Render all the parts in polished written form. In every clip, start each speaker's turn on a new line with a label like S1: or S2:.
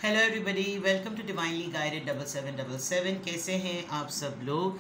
S1: Hello everybody, welcome to divinely guided 7777। कैसे हैं आप सब लोग।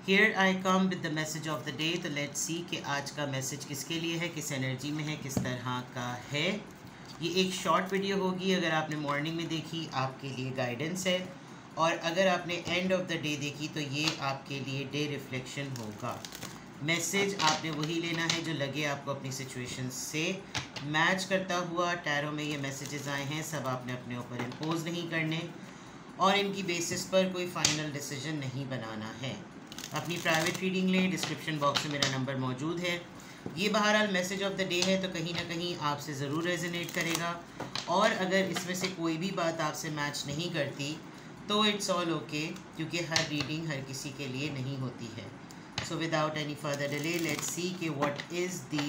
S1: Here I come with the message of the day. तो लेट्स सी कि आज का मैसेज किसके लिए है, किस एनर्जी में है, किस तरह का है। ये एक शॉर्ट वीडियो होगी। अगर आपने मॉर्निंग में देखी आपके लिए गाइडेंस है, और अगर आपने एंड ऑफ द डे देखी तो ये आपके लिए डे रिफ्लेक्शन होगा। मैसेज आपने वही लेना है जो लगे आपको अपनी सिचुएशन से मैच करता हुआ। टैरो में ये मैसेजेस आए हैं, सब आपने अपने ऊपर इम्पोज नहीं करने और इनकी बेसिस पर कोई फाइनल डिसीजन नहीं बनाना है। अपनी प्राइवेट रीडिंग लें, डिस्क्रिप्शन बॉक्स में मेरा नंबर मौजूद है। ये बहरहाल मैसेज ऑफ द डे है तो कहीं ना कहीं आपसे ज़रूर रेजोनेट करेगा, और अगर इसमें से कोई भी बात आपसे मैच नहीं करती तो इट्स ऑल ओके, क्योंकि हर रीडिंग हर किसी के लिए नहीं होती है। So without any further delay, let's see कि what is the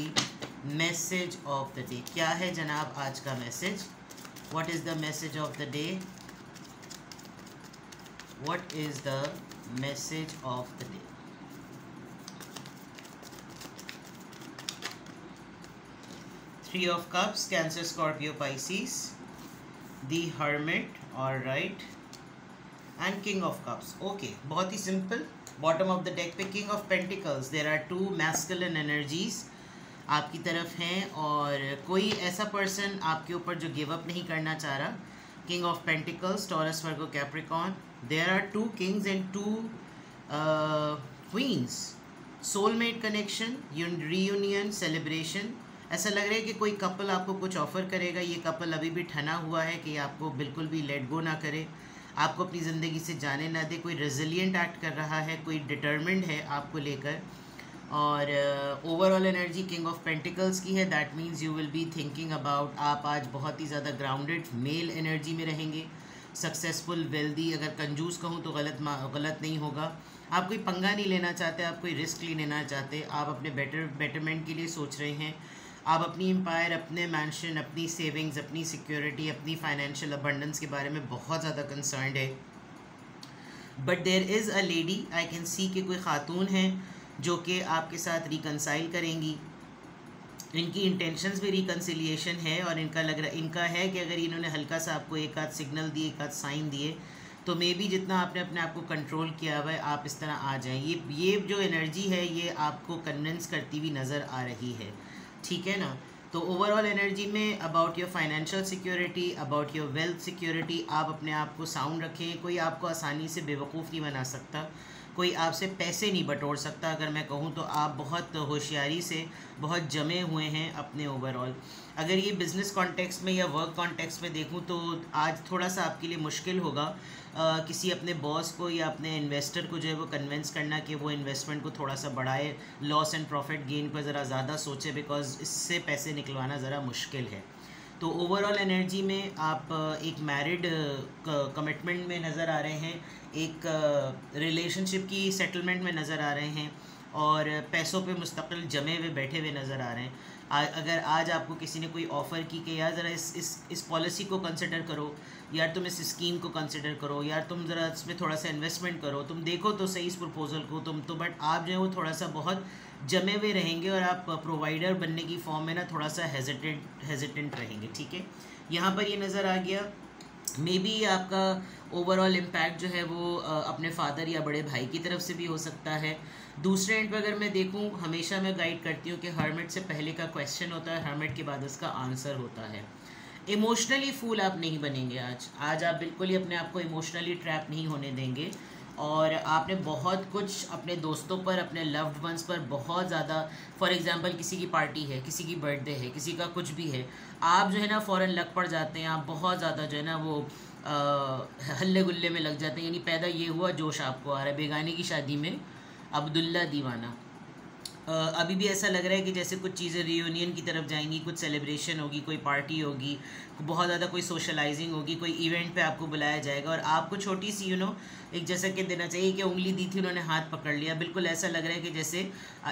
S1: message of the day। क्या है जनाब आज का message? What is the message of the day? What is the message of the day? Three of Cups, Cancer, Scorpio, Pisces, the Hermit, all right, and King of Cups। Okay, बहुत ही simple. Bottom of the deck पे king of pentacles. There are two masculine energies आपकी तरफ हैं, और कोई ऐसा person आपके ऊपर जो गिव अप नहीं करना चाह रहा। King of pentacles, Taurus, Virgo, Capricorn. There are two kings and two queens. Soulmate connection, reunion, celebration. ऐसा लग रहा है कि कोई कपल आपको कुछ ऑफर करेगा। ये कपल अभी भी ठना हुआ है कि आपको बिल्कुल भी लेट गो ना करे, आपको अपनी ज़िंदगी से जाने ना दे। कोई रेजिलिएंट एक्ट कर रहा है, कोई डिटर्मिन्ड है आपको लेकर। और overall energy king of pentacles की है। That means you will be thinking about, आप आज बहुत ही ज़्यादा ग्राउंडेड मेल एनर्जी में रहेंगे। सक्सेसफुल, वेल्दी, अगर कंजूस कहूँ तो गलत नहीं होगा। आप कोई पंगा नहीं लेना चाहते, आप कोई रिस्क नहीं लेना चाहते, आप अपने बेटरमेंट के लिए सोच रहे हैं। आप अपनी एम्पायर, अपने मैंशन, अपनी सेविंग्स, अपनी सिक्योरिटी, अपनी फाइनेंशियल अबंडेंस के बारे में बहुत ज़्यादा कंसर्न्ड है। But there is a lady, I can see कि कोई ख़ातून है जो कि आपके साथ रिकनसाइल करेंगी। इनकी इंटेंशंस भी रिकन्सिलिएशन है, और इनका है कि अगर इन्होंने हल्का सा आपको एक आध सिग्नल दिए, एक आध साइन दिए, तो मे बी जितना आपने अपने आप को कंट्रोल किया हुआ है आप इस तरह आ जाएं। ये जो एनर्जी है ये आपको कन्विंस करती हुई नज़र आ रही है, ठीक है ना। तो ओवरऑल एनर्जी में about your financial security, about your wealth security, आप अपने आप को साउंड रखें। कोई आपको आसानी से बेवकूफ़ नहीं बना सकता, कोई आपसे पैसे नहीं बटोर सकता। अगर मैं कहूँ तो आप बहुत होशियारी से बहुत जमे हुए हैं अपने ओवरऑल। अगर ये बिज़नेस कॉन्टेक्स्ट में या वर्क कॉन्टेक्स्ट में देखूँ तो आज थोड़ा सा आपके लिए मुश्किल होगा किसी अपने बॉस को या अपने इन्वेस्टर को जो है वो कन्विंस करना कि वो इन्वेस्टमेंट को थोड़ा सा बढ़ाए, लॉस एंड प्रॉफिट गेन पर ज़रा ज़्यादा सोचे, बिकॉज इससे पैसे निकलवाना ज़रा मुश्किल है। तो ओवरऑल एनर्जी में आप एक मैरिड कमिटमेंट में नज़र आ रहे हैं, एक रिलेशनशिप की सेटलमेंट में नज़र आ रहे हैं, और पैसों पे मुस्तकिल जमे हुए बैठे हुए नज़र आ रहे हैं। अगर आज आपको किसी ने कोई ऑफ़र की कि यार ज़रा इस पॉलिसी को कंसिडर करो, यार तुम इस स्कीम को कंसिडर करो, यार तुम ज़रा इसमें थोड़ा सा इन्वेस्टमेंट करो, तुम देखो तो सही इस प्रपोज़ल को तुम तो, बट आप जो है वो थोड़ा सा बहुत जमे हुए रहेंगे, और आप प्रोवाइडर बनने की फॉर्म में ना थोड़ा सा हेजिटेंट रहेंगे, ठीक है। यहाँ पर ये नज़र आ गया। मे बी आपका ओवरऑल इम्पैक्ट जो है वो अपने फादर या बड़े भाई की तरफ से भी हो सकता है। दूसरे एंड पर अगर मैं देखूं, हमेशा मैं गाइड करती हूँ कि हर्मिट से पहले का क्वेश्चन होता है, हर्मिट के बाद उसका आंसर होता है। इमोशनली फूल आप नहीं बनेंगे आज आप बिल्कुल ही अपने आप को इमोशनली ट्रैप नहीं होने देंगे, और आपने बहुत कुछ अपने दोस्तों पर, अपने लव्ड वंस पर बहुत ज़्यादा, फॉर एग्जांपल किसी की पार्टी है, किसी की बर्थडे है, किसी का कुछ भी है, आप जो है ना फ़ौरन लग पड़ जाते हैं। आप बहुत ज़्यादा जो है ना वो हल्ले गुल्ले में लग जाते हैं, यानी पैदा ये हुआ जोश आपको आ रहा है। बेगानी की शादी में अब्दुल्ला दीवाना। अभी भी ऐसा लग रहा है कि जैसे कुछ चीज़ें रियूनियन की तरफ जाएंगी, कुछ सेलिब्रेशन होगी, कोई पार्टी होगी, बहुत ज़्यादा कोई सोशलाइजिंग होगी, कोई इवेंट पे आपको बुलाया जाएगा, और आपको छोटी सी एक जैसा कि देना चाहिए कि उंगली दी थी उन्होंने हाथ पकड़ लिया, बिल्कुल ऐसा लग रहा है कि जैसे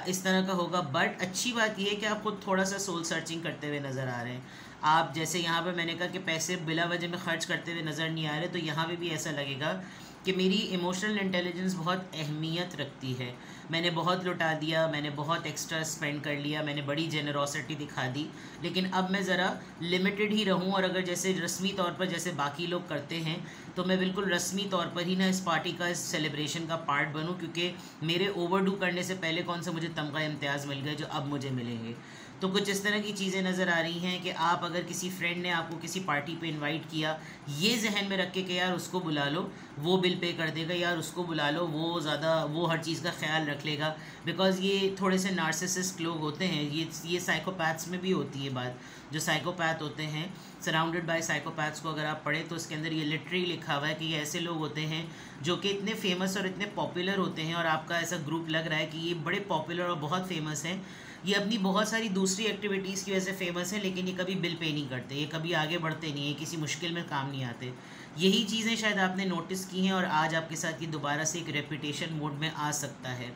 S1: इस तरह का होगा। बट अच्छी बात यह है कि आप खुद थोड़ा सा सोल सर्चिंग करते हुए नज़र आ रहे हैं। आप जैसे यहाँ पर मैंने कहा कि पैसे बिला वजह में ख़र्च करते हुए नज़र नहीं आ रहे, तो यहाँ पे भी ऐसा लगेगा कि मेरी इमोशनल इंटेलिजेंस बहुत अहमियत रखती है। मैंने बहुत लुटा दिया, मैंने बहुत एक्स्ट्रा स्पेंड कर लिया, मैंने बड़ी जेनरोसिटी दिखा दी, लेकिन अब मैं ज़रा लिमिटेड ही रहूँ। और अगर जैसे रस्मी तौर पर जैसे बाकी लोग करते हैं, तो मैं बिल्कुल रस्मी तौर पर ही ना इस पार्टी का, इस सेलिब्रेशन का पार्ट बनूँ, क्योंकि मेरे ओवरडू करने से पहले कौन सा मुझे तमगा इम्तियाज़ मिल गए जो अब मुझे मिलेंगे। तो कुछ इस तरह की चीज़ें नज़र आ रही हैं कि आप अगर किसी फ्रेंड ने आपको किसी पार्टी पे इनवाइट किया, ये जहन में रख के कि यार उसको बुला लो, वो बिल पे कर देगा, यार उसको बुला लो, वो हर चीज़ का ख्याल रख लेगा। बिकॉज़ ये थोड़े से नार्सिसिस्ट लोग होते हैं, ये साइकोपैथ्स में भी होती है बात। जो साइकोपैथ होते हैं, सराउंडेड बाय साइकोपैथ्स को अगर आप पढ़ें तो उसके अंदर ये लिटरली लिखा हुआ है कि ये ऐसे लोग होते हैं जो कि इतने फेमस और इतने पॉपुलर होते हैं, और आपका ऐसा ग्रुप लग रहा है कि ये बड़े पॉपुलर और बहुत फेमस हैं, ये अपनी बहुत सारी दूसरी एक्टिविटीज़ की वजह से फेमस है, लेकिन ये कभी बिल पे नहीं करते, ये कभी आगे बढ़ते नहीं है, किसी मुश्किल में काम नहीं आते। यही चीज़ें शायद आपने नोटिस की हैं, और आज आपके साथ ये दोबारा से एक रेपुटेशन मोड में आ सकता है।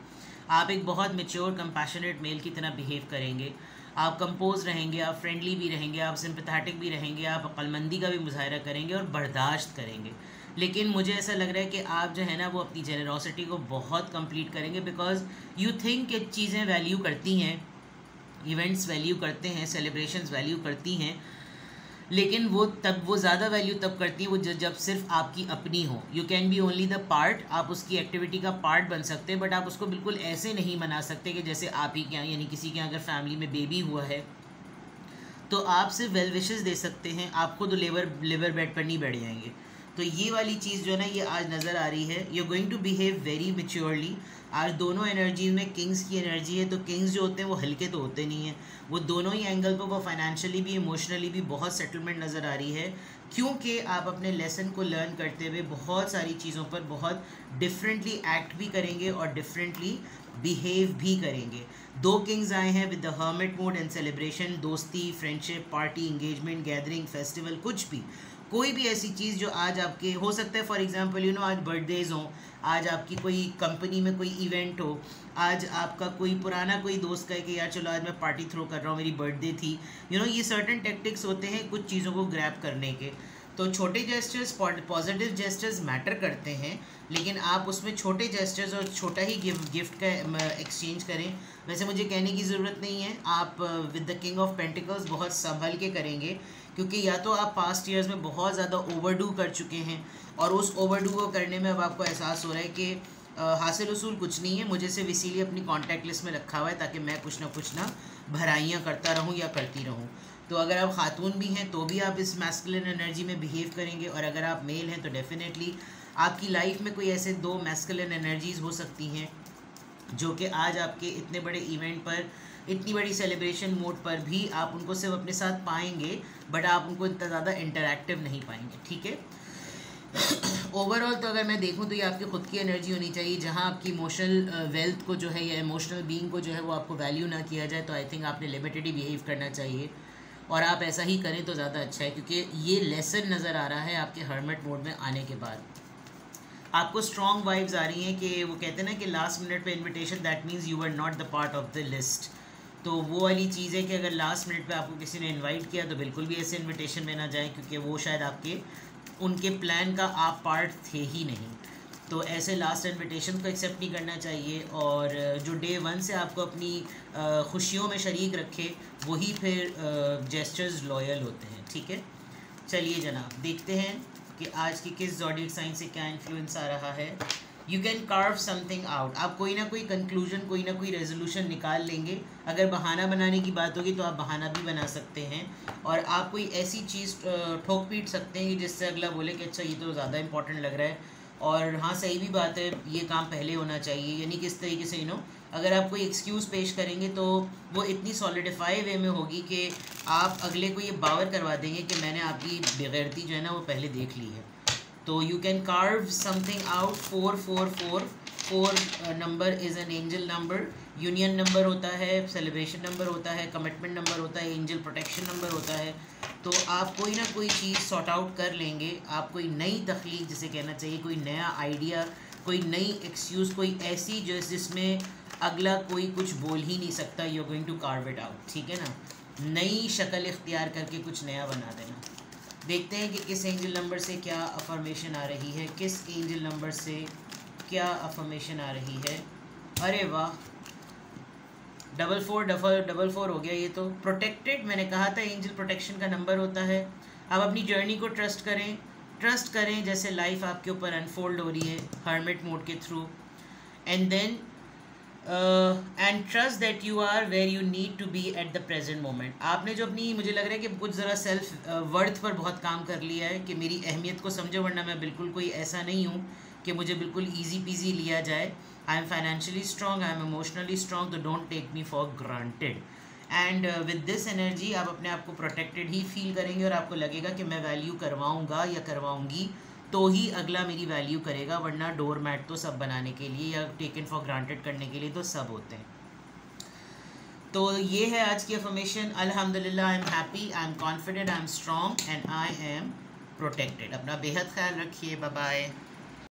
S1: आप एक बहुत मैच्योर कंपैशनेट मेल की तरह बिहेव करेंगे, आप कंपोज रहेंगे, आप फ्रेंडली भी रहेंगे, आप सिंपैथेटिक भी रहेंगे, आप अक्लमंदी का भी मुजाहरा करेंगे और बर्दाश्त करेंगे। लेकिन मुझे ऐसा लग रहा है कि आप जो है ना वो अपनी जेनरोसिटी को बहुत कंप्लीट करेंगे, बिकॉज यू थिंक कि चीज़ें वैल्यू करती हैं, इवेंट्स वैल्यू करते हैं, सेलिब्रेशंस वैल्यू करती हैं, लेकिन वो ज़्यादा वैल्यू तब करती हैं वो जब सिर्फ आपकी अपनी हो। You can be only the part, आप उसकी एक्टिविटी का पार्ट बन सकते हैं, बट आप उसको बिल्कुल ऐसे नहीं मना सकते कि जैसे आप ही के यहाँ, यानी किसी के यहाँ अगर फैमिली में बेबी हुआ है तो आप सिर्फ वेल विशेस दे सकते हैं, आप खुद लिवर बेड पर नहीं बैठ जाएंगे। तो ये वाली चीज़ जो है ना ये आज नज़र आ रही है। You going to behave very maturely. आज दोनों एनर्जीज में किंग्स की एनर्जी है, तो किंग्स जो होते हैं वो हल्के तो होते नहीं हैं, वो दोनों ही एंगल पर वो फाइनेंशियली भी इमोशनली भी बहुत सेटलमेंट नज़र आ रही है, क्योंकि आप अपने लेसन को लर्न करते हुए बहुत सारी चीज़ों पर बहुत डिफरेंटली एक्ट भी करेंगे और डिफरेंटली बिहेव भी करेंगे। दो किंग्स आए हैं with the hermit mode and celebration, दोस्ती, friendship, party, engagement, gathering, festival, कुछ भी, कोई भी ऐसी चीज़ जो आज आपके हो सकता है, फॉर एग्जांपल आज बर्थडेज हों, आज आपकी कोई कंपनी में कोई इवेंट हो, आज आपका कोई पुराना कोई दोस्त कहे कि यार चलो आज मैं पार्टी थ्रो कर रहा हूँ, मेरी बर्थडे थी, ये सर्टन टेक्टिक्स होते हैं कुछ चीज़ों को ग्रैब करने के। तो छोटे जेस्चर्स, पॉजिटिव जेस्चर्स मैटर करते हैं, लेकिन आप उसमें छोटे जेस्चर्स और छोटा ही गिफ्ट का एक्सचेंज करें। वैसे मुझे कहने की ज़रूरत नहीं है, आप with the king of pentacles बहुत संभल के करेंगे, क्योंकि या तो आप पास्ट ईयर्स में बहुत ज़्यादा ओवरडू कर चुके हैं, और उस ओवरडू को करने में अब आपको एहसास हो रहा है कि हासिल उसूल कुछ नहीं है, मुझे सिर्फ इसीलिए अपनी कॉन्टैक्ट लिस्ट में रखा हुआ है ताकि मैं कुछ ना भराइयाँ करता रहूँ या करती रहूँ। तो अगर आप खातून भी हैं तो भी आप इस मैस्कुलिन एनर्जी में बिहेव करेंगे, और अगर आप मेल हैं तो डेफिनेटली आपकी लाइफ में कोई ऐसे दो मैस्कुलिन एनर्जीज़ हो सकती हैं जो कि आज आपके इतने बड़े इवेंट पर, इतनी बड़ी सेलिब्रेशन मोड पर भी आप उनको सिर्फ अपने साथ पाएंगे, बट आप उनको इतना ज़्यादा इंटरैक्टिव नहीं पाएंगे। ठीक है, ओवरऑल तो अगर मैं देखूं तो ये आपकी ख़ुद की एनर्जी होनी चाहिए, जहां आपकी इमोशनल वेल्थ को जो है या इमोशनल बीइंग को जो है वो आपको वैल्यू ना किया जाए। तो आई थिंक आपने लिमिटेड ही बिहेव करना चाहिए, और आप ऐसा ही करें तो ज़्यादा अच्छा है, क्योंकि ये लेसन नज़र आ रहा है आपके हर्मिट मोड में आने के बाद। आपको स्ट्रॉन्ग वाइब्स आ रही हैं कि वो कहते हैं ना कि लास्ट मिनट पे invitation, that means you are not the part of the list. तो वो वाली चीज़ है कि अगर लास्ट मिनट पे आपको किसी ने इनवाइट किया तो बिल्कुल भी ऐसे इनविटेशन में ना जाएं, क्योंकि वो शायद आपके उनके प्लान का आप पार्ट थे ही नहीं। तो ऐसे लास्ट इनविटेशन को एक्सेप्ट नहीं करना चाहिए, और जो डे वन से आपको अपनी खुशियों में शरीक रखे वही फिर जेस्चर्स लॉयल होते हैं। ठीक है, चलिए जनाब देखते हैं कि आज की किस ज़ोडिएक साइन से क्या इन्फ्लुएंस आ रहा है। You can curve something out, आप कोई ना कोई कंक्लूजन, कोई ना कोई रेजोल्यूशन निकाल लेंगे। अगर बहाना बनाने की बात होगी तो आप बहाना भी बना सकते हैं, और आप कोई ऐसी चीज़ ठोक पीट सकते हैं कि जिससे अगला बोले कि अच्छा ये तो ज़्यादा इंपॉर्टेंट लग रहा है, और हाँ सही भी बात है, ये काम पहले होना चाहिए। यानी किस तरीके से अगर आप कोई एक्सक्यूज़ पेश करेंगे तो वो इतनी सॉलिडिफाई वे में होगी कि आप अगले को ये बावर करवा देंगे कि मैंने आपकी बेगैरती जो है ना वो पहले देख ली है। तो you can curve something out. 4 number is an angel number. Union number होता है, सेलिब्रेशन नंबर होता है, कमिटमेंट नंबर होता है, एंजल प्रोटेक्शन नंबर होता है। तो आप कोई ना कोई चीज़ सॉर्ट आउट कर लेंगे। आप कोई नई तख्लीक जिसे कहना चाहिए, कोई नया आइडिया, कोई नई एक्सक्यूज़, कोई ऐसी जिसमें अगला कोई कुछ बोल ही नहीं सकता, you are going to carve it out. ठीक है ना, नई शक्ल इख्तियार करके कुछ नया बना देना। देखते हैं कि किस एंजल नंबर से क्या अफर्मेशन आ रही है, किस एंजल नंबर से क्या अफर्मेशन आ रही है। अरे वाह, 4444 हो गया ये तो। प्रोटेक्टेड, मैंने कहा था एंजल प्रोटेक्शन का नंबर होता है। अब अपनी जर्नी को ट्रस्ट करें जैसे लाइफ आपके ऊपर अनफोल्ड हो रही है हर्मिट मोड के through, and then and trust that you are where you need to be at the present moment. आपने जो अपनी, मुझे लग रहा है कि कुछ ज़रा सेल्फ वर्थ पर बहुत काम कर लिया है कि मेरी अहमियत को समझो, वरना मैं बिल्कुल कोई ऐसा नहीं हूँ कि मुझे बिल्कुल ईजी पीजी लिया जाए। I am financially strong, I am emotionally strong, तो don't take me for granted. And with this energy आप अपने आप को प्रोटेक्टेड ही फील करेंगे और आपको लगेगा कि मैं वैल्यू करवाऊँगा या करवाऊँगी तो ही अगला मेरी वैल्यू करेगा, वरना डोर मैट तो सब बनाने के लिए या टेकन फॉर ग्रांटेड करने के लिए तो सब होते हैं। तो ये है आज की अफर्मेशन। अल्हम्दुलिल्लाह, I am happy, I am confident, I am strong and I am protected. अपना बेहद ख्याल रखिए। Bye bye.